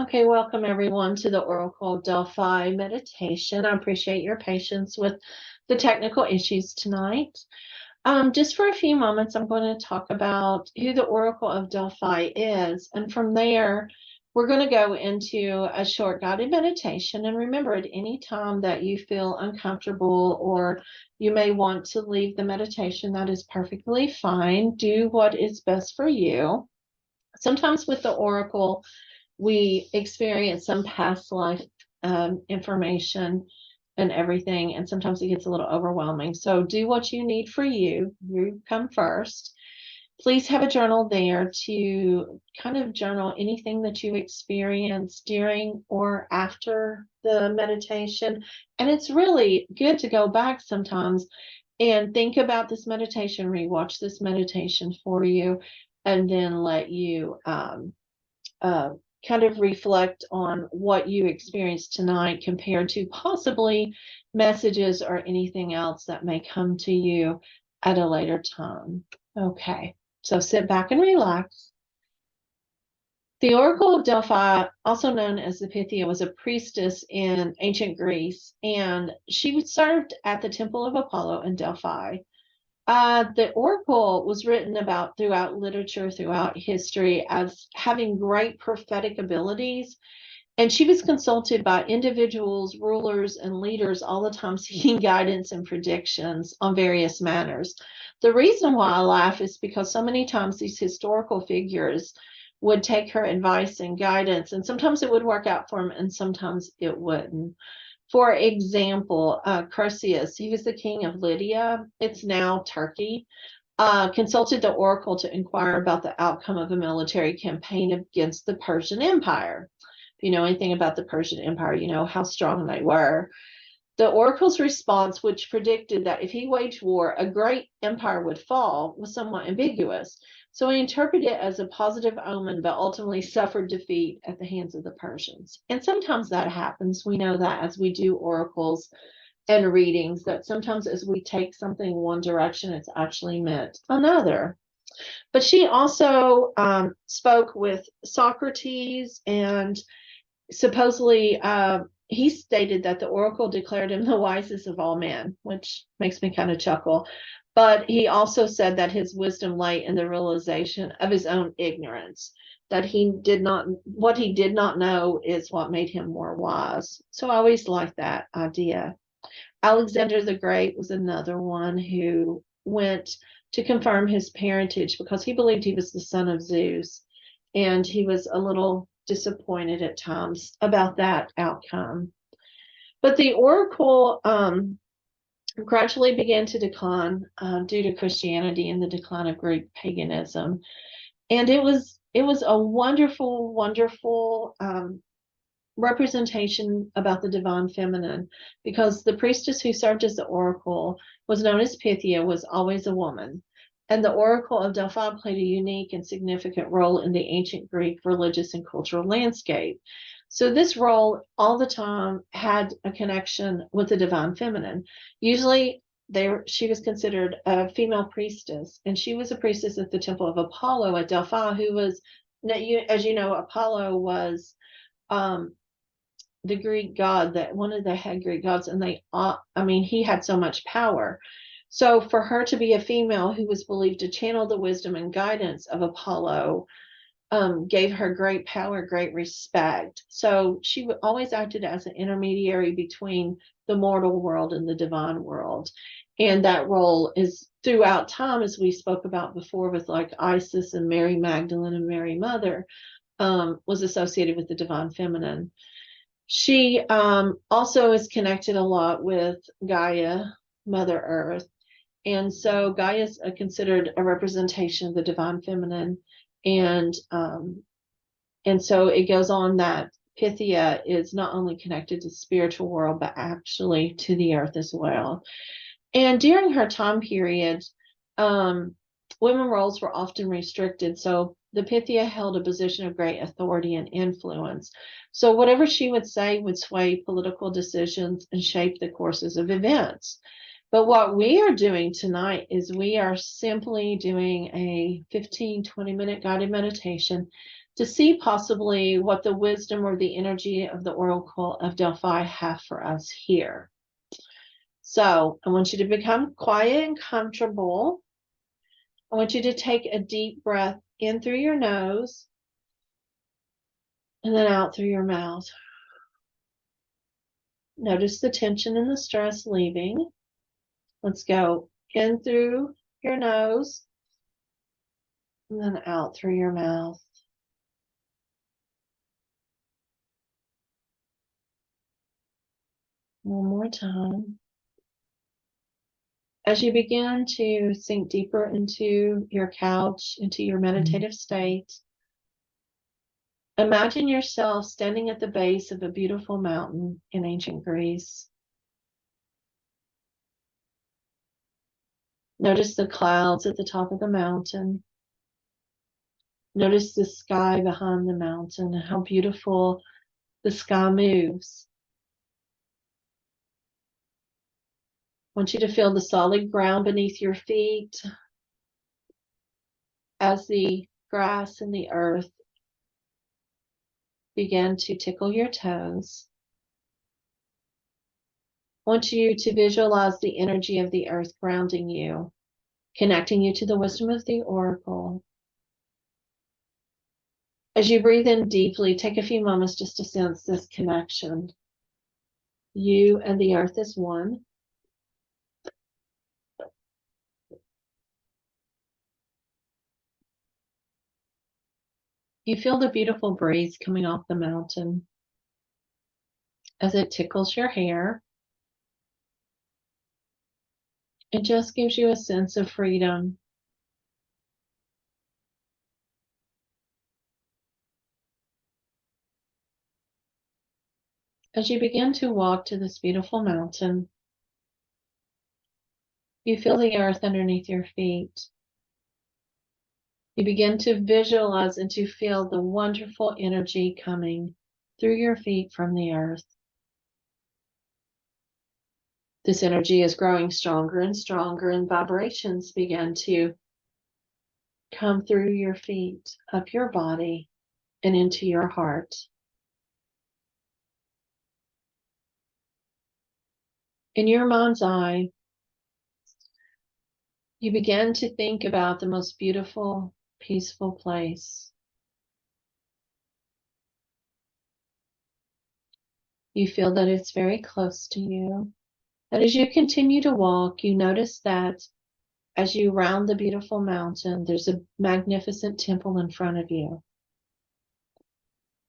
Okay, welcome everyone to the Oracle of Delphi meditation. I appreciate your patience with the technical issues tonight. Just for a few moments, I'm going to talk about who the Oracle of Delphi is. And from there, we're going to go into a short guided meditation. And remember, at any time that you feel uncomfortable or you may want to leave the meditation, that is perfectly fine. Do what is best for you. Sometimes with the Oracle, we experience some past life information and everything, and sometimes it gets a little overwhelming. So do what you need for you. You come first. Please have a journal there to kind of journal anything that you experience during or after the meditation. And it's really good to go back sometimes and think about this meditation, rewatch this meditation for you, and then let you uh, kind of reflect on what you experienced tonight compared to possibly messages or anything else that may come to you at a later time. Okay, so sit back and relax. The Oracle of Delphi, also known as the Pythia, was a priestess in ancient Greece, and she served at the Temple of Apollo in Delphi. The Oracle was written about throughout literature, throughout history, as having great prophetic abilities. And she was consulted by individuals, rulers, and leaders all the time seeking guidance and predictions on various matters. The reason why I laugh is because so many times these historical figures would take her advice and guidance, and sometimes it would work out for them, and sometimes it wouldn't. For example, Croesus, he was the king of Lydia, it's now Turkey, consulted the oracle to inquire about the outcome of a military campaign against the Persian Empire. If you know anything about the Persian Empire, you know how strong they were. The oracle's response, which predicted that if he waged war, a great empire would fall, was somewhat ambiguous. So he interpreted it as a positive omen, but ultimately suffered defeat at the hands of the Persians. And sometimes that happens. We know that as we do oracles and readings, that sometimes as we take something one direction, it's actually meant another. But she also spoke with Socrates, and supposedly he stated that the oracle declared him the wisest of all men, which makes me kind of chuckle. But he also said that his wisdom lay in the realization of his own ignorance, that what he did not know is what made him more wise. So I always like that idea. Alexander the Great was another one who went to confirm his parentage because he believed he was the son of Zeus, and he was a little disappointed at times about that outcome. But the oracle gradually began to decline due to Christianity and the decline of Greek paganism, and it was a wonderful, wonderful representation about the divine feminine, because the priestess who served as the oracle was known as Pythia, was always a woman. And the Oracle of Delphi played a unique and significant role in the ancient Greek religious and cultural landscape. So this role all the time had a connection with the divine feminine. Usually she was considered a female priestess, and she was a priestess at the Temple of Apollo at Delphi, who was, as you know, Apollo was the Greek god, that one of the head Greek gods, and he had so much power. So for her to be a female who was believed to channel the wisdom and guidance of Apollo gave her great power, great respect. So she always acted as an intermediary between the mortal world and the divine world. And that role is throughout time, as we spoke about before, with like Isis and Mary Magdalene and Mary Mother, was associated with the divine feminine. She also is connected a lot with Gaia, Mother Earth. And so Gaia is considered a representation of the divine feminine. And so it goes on that Pythia is not only connected to the spiritual world, but actually to the earth as well. And during her time period, women roles were often restricted. So the Pythia held a position of great authority and influence. So whatever she would say would sway political decisions and shape the courses of events. But what we are doing tonight is we are simply doing a 15-20 minute guided meditation to see possibly what the wisdom or the energy of the Oracle of Delphi have for us here. So I want you to become quiet and comfortable. I want you to take a deep breath in through your nose and then out through your mouth. Notice the tension and the stress leaving. Let's go in through your nose and then out through your mouth. One more time. As you begin to sink deeper into your couch, into your meditative state, imagine yourself standing at the base of a beautiful mountain in ancient Greece. Notice the clouds at the top of the mountain. Notice the sky behind the mountain and how beautiful the sky moves. I want you to feel the solid ground beneath your feet as the grass and the earth begin to tickle your toes. I want you to visualize the energy of the earth grounding you, connecting you to the wisdom of the oracle. As you breathe in deeply, take a few moments just to sense this connection. You and the earth is one. You feel the beautiful breeze coming off the mountain as it tickles your hair. It just gives you a sense of freedom. As you begin to walk to this beautiful mountain, you feel the earth underneath your feet. You begin to visualize and to feel the wonderful energy coming through your feet from the earth. This energy is growing stronger and stronger, and vibrations begin to come through your feet, up your body, and into your heart. In your mind's eye, you begin to think about the most beautiful, peaceful place. You feel that it's very close to you. And as you continue to walk, you notice that as you round the beautiful mountain, there's a magnificent temple in front of you.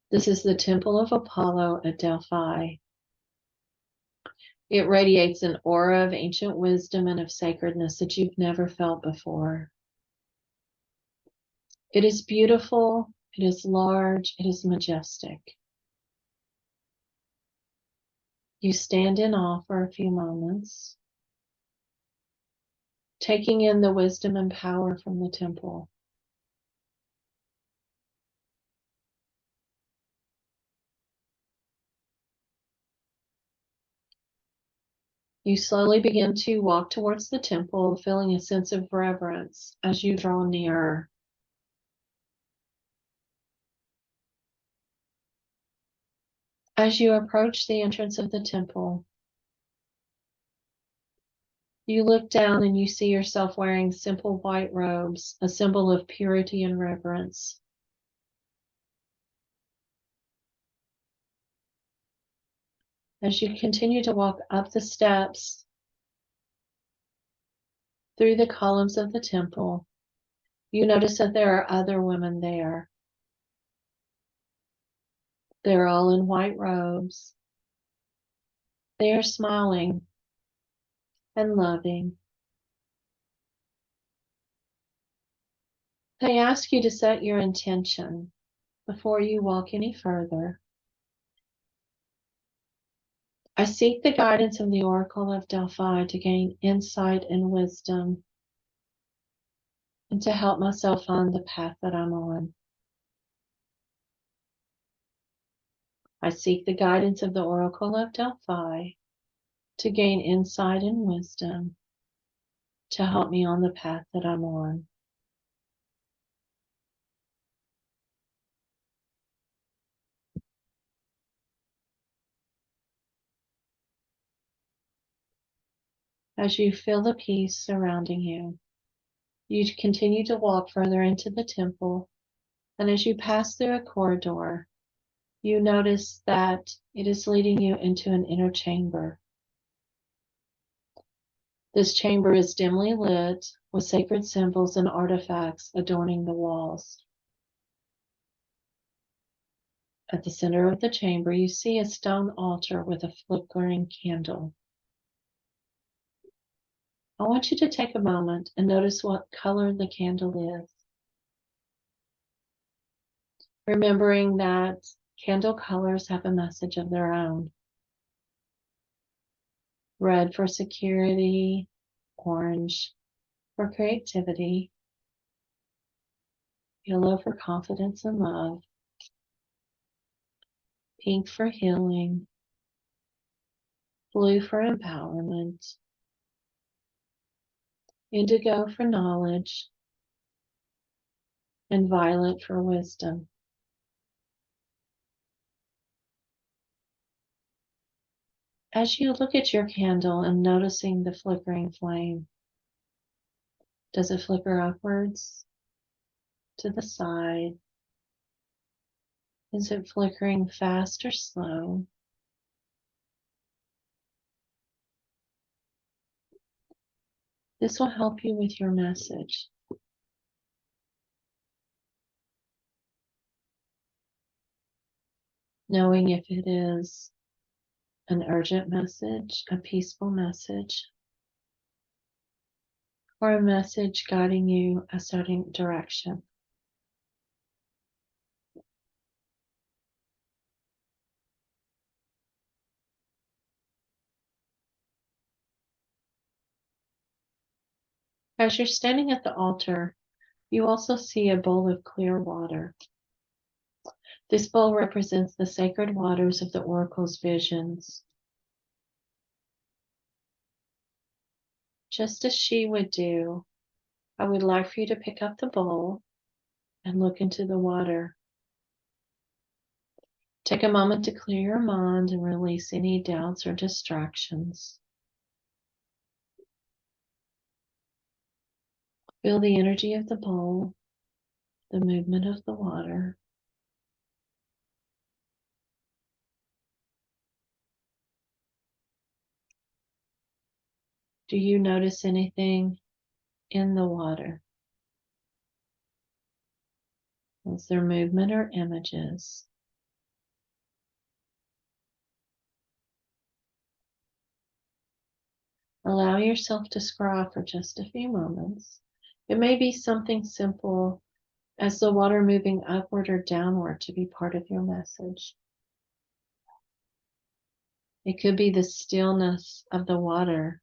This is the Temple of Apollo at Delphi. It radiates an aura of ancient wisdom and of sacredness that you've never felt before. It is beautiful, it is large, it is majestic. You stand in awe for a few moments, taking in the wisdom and power from the temple. You slowly begin to walk towards the temple, feeling a sense of reverence as you draw nearer. As you approach the entrance of the temple, you look down and you see yourself wearing simple white robes, a symbol of purity and reverence. As you continue to walk up the steps, through the columns of the temple, you notice that there are other women there. They're all in white robes. They are smiling and loving. They ask you to set your intention before you walk any further. I seek the guidance of the Oracle of Delphi to gain insight and wisdom and to help myself find the path that I'm on. I seek the guidance of the Oracle of Delphi to gain insight and wisdom to help me on the path that I'm on. As you feel the peace surrounding you, you continue to walk further into the temple, and as you pass through a corridor, you notice that it is leading you into an inner chamber. This chamber is dimly lit with sacred symbols and artifacts adorning the walls. At the center of the chamber, you see a stone altar with a flickering candle. I want you to take a moment and notice what color the candle is. Remembering that candle colors have a message of their own. Red for security, orange for creativity, yellow for confidence and love, pink for healing, blue for empowerment, indigo for knowledge, and violet for wisdom. As you look at your candle and noticing the flickering flame, does it flicker upwards, to the side? Is it flickering fast or slow? This will help you with your message. Knowing if it is an urgent message, a peaceful message, or a message guiding you a certain direction. As you're standing at the altar, you also see a bowl of clear water. This bowl represents the sacred waters of the oracle's visions. Just as she would do, I would like for you to pick up the bowl and look into the water. Take a moment to clear your mind and release any doubts or distractions. Feel the energy of the bowl, the movement of the water. Do you notice anything in the water? Is there movement or images? Allow yourself to scry for just a few moments. It may be something simple as the water moving upward or downward to be part of your message. It could be the stillness of the water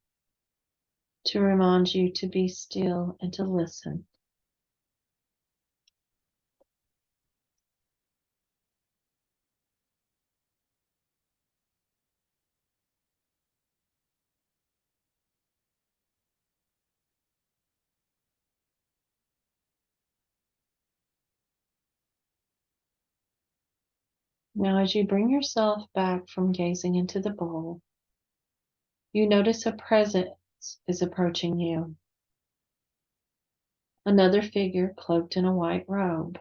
to remind you to be still and to listen. Now, as you bring yourself back from gazing into the bowl, you notice a presence is approaching you. Another figure cloaked in a white robe.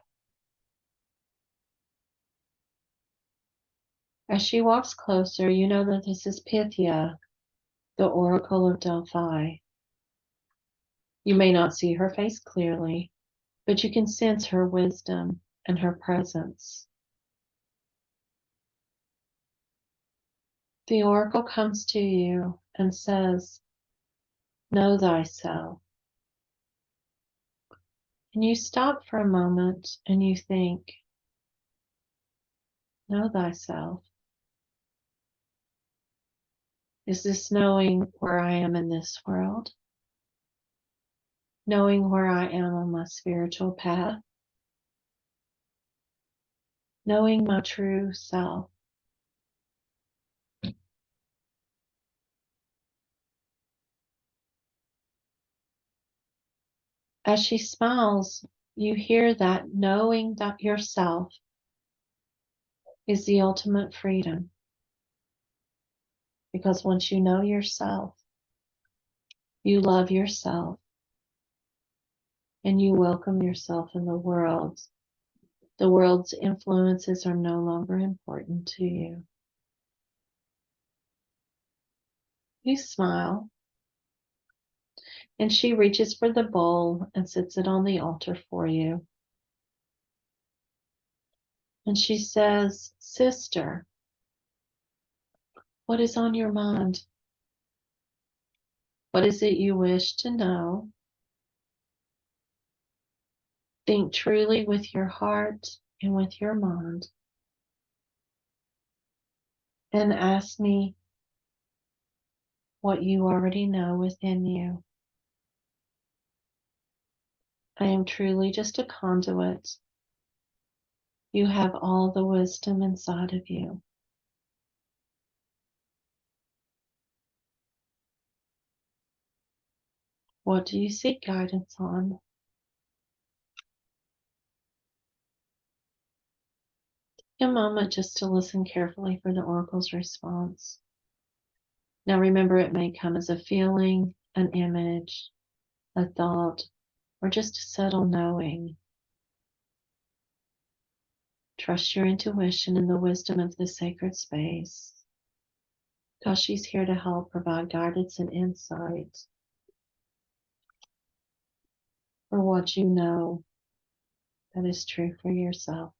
As she walks closer, you know that this is Pythia, the Oracle of Delphi. You may not see her face clearly, but you can sense her wisdom and her presence. The Oracle comes to you and says, "Know thyself." And you stop for a moment and you think, know thyself. Is this knowing where I am in this world? Knowing where I am on my spiritual path? Knowing my true self? As she smiles, you hear that knowing that yourself is the ultimate freedom. Because once you know yourself, You love yourself and you welcome yourself in the world. The world's influences are no longer important to you. You smile, and she reaches for the bowl and sets it on the altar for you. And she says, "Sister, what is on your mind? What is it you wish to know? Think truly with your heart and with your mind, and ask me what you already know within you. I am truly just a conduit. You have all the wisdom inside of you. What do you seek guidance on?" A moment just to listen carefully for the oracle's response. Now remember, it may come as a feeling, an image, a thought, or just a subtle knowing. Trust your intuition and the wisdom of the sacred space, because she's here to help provide guidance and insight for what you know that is true for yourself.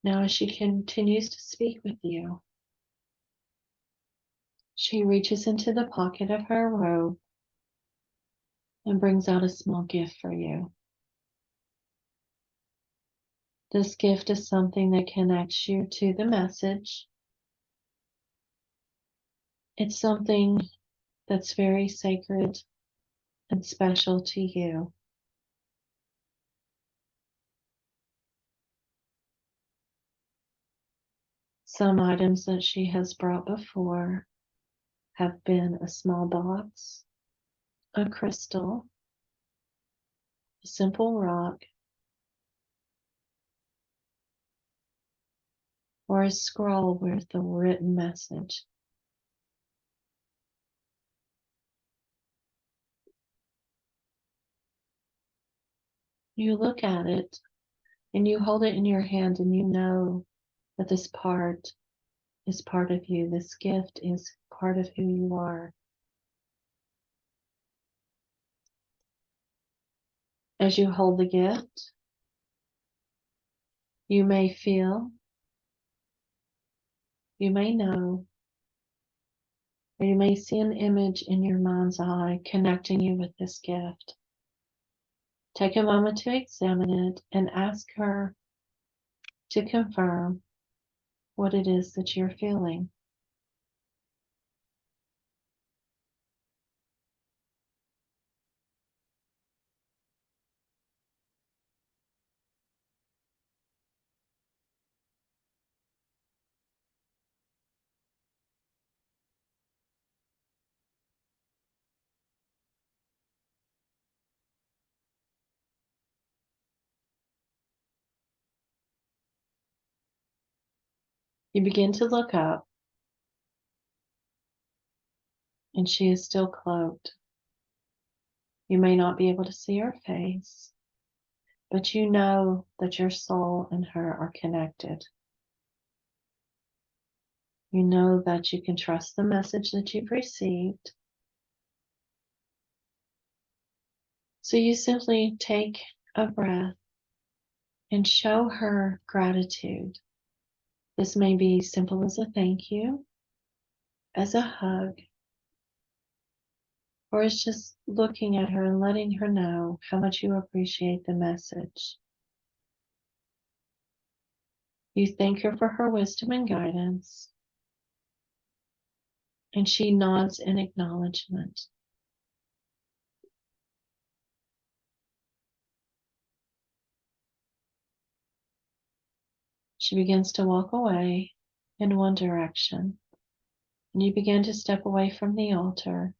Now, as she continues to speak with you, she reaches into the pocket of her robe and brings out a small gift for you. This gift is something that connects you to the message. It's something that's very sacred and special to you. Some items that she has brought before have been a small box, a crystal, a simple rock, or a scroll with a written message. You look at it and you hold it in your hand and you know that this part is part of you. This gift is part of who you are. As you hold the gift, you may feel, you may know, or you may see an image in your mind's eye connecting you with this gift. Take a moment to examine it and ask her to confirm what it is that you're feeling. You begin to look up, and she is still cloaked. You may not be able to see her face, but you know that your soul and her are connected. You know that you can trust the message that you've received, So you simply take a breath and show her gratitude. This may be simple as a thank you, as a hug, or as just looking at her and letting her know how much you appreciate the message. You thank her for her wisdom and guidance, and she nods in acknowledgement. She begins to walk away in one direction, and you begin to step away from the altar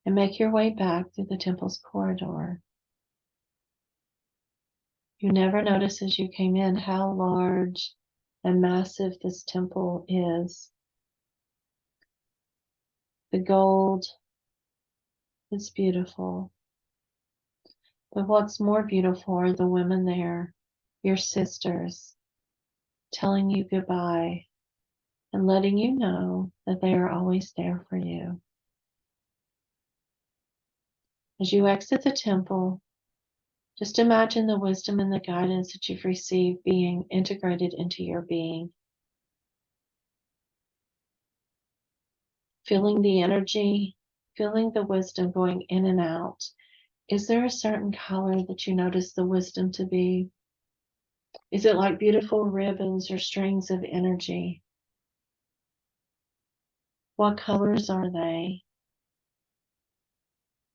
and make your way back through the temple's corridor. You never notice as you came in how large and massive this temple is. The gold is beautiful, but what's more beautiful are the women there, your sisters, telling you goodbye and letting you know that they are always there for you. As you exit the temple, just imagine the wisdom and the guidance that you've received being integrated into your being. Feeling the energy, feeling the wisdom going in and out. Is there a certain color that you notice the wisdom to be? Is it like beautiful ribbons or strings of energy? What colors are they?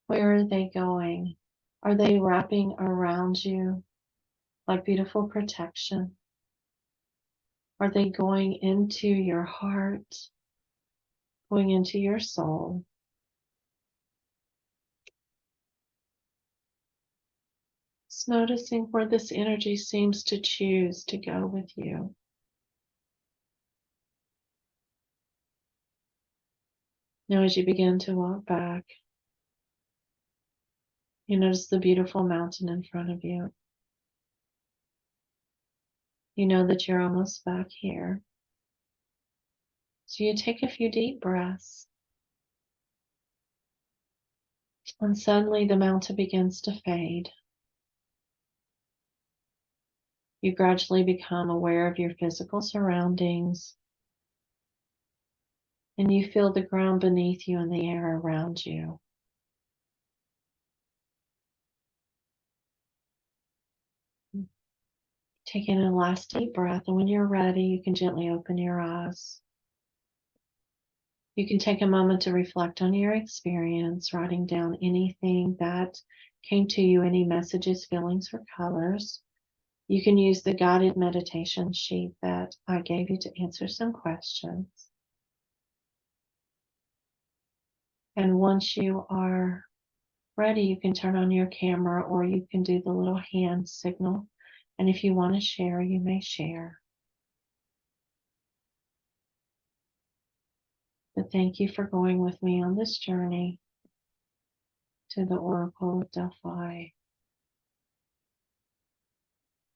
Where are they going? Are they wrapping around you like beautiful protection? Are they going into your heart, going into your soul? Just noticing where this energy seems to choose to go with you. Now, as you begin to walk back, you notice the beautiful mountain in front of you. You know that you're almost back here. So you take a few deep breaths, and suddenly the mountain begins to fade. You gradually become aware of your physical surroundings, and you feel the ground beneath you and the air around you. Take in a last deep breath, and when you're ready, you can gently open your eyes. You can take a moment to reflect on your experience, writing down anything that came to you, any messages, feelings, or colors. You can use the guided meditation sheet that I gave you to answer some questions. And once you are ready, you can turn on your camera or you can do the little hand signal. And if you want to share, you may share. But thank you for going with me on this journey to the Oracle of Delphi.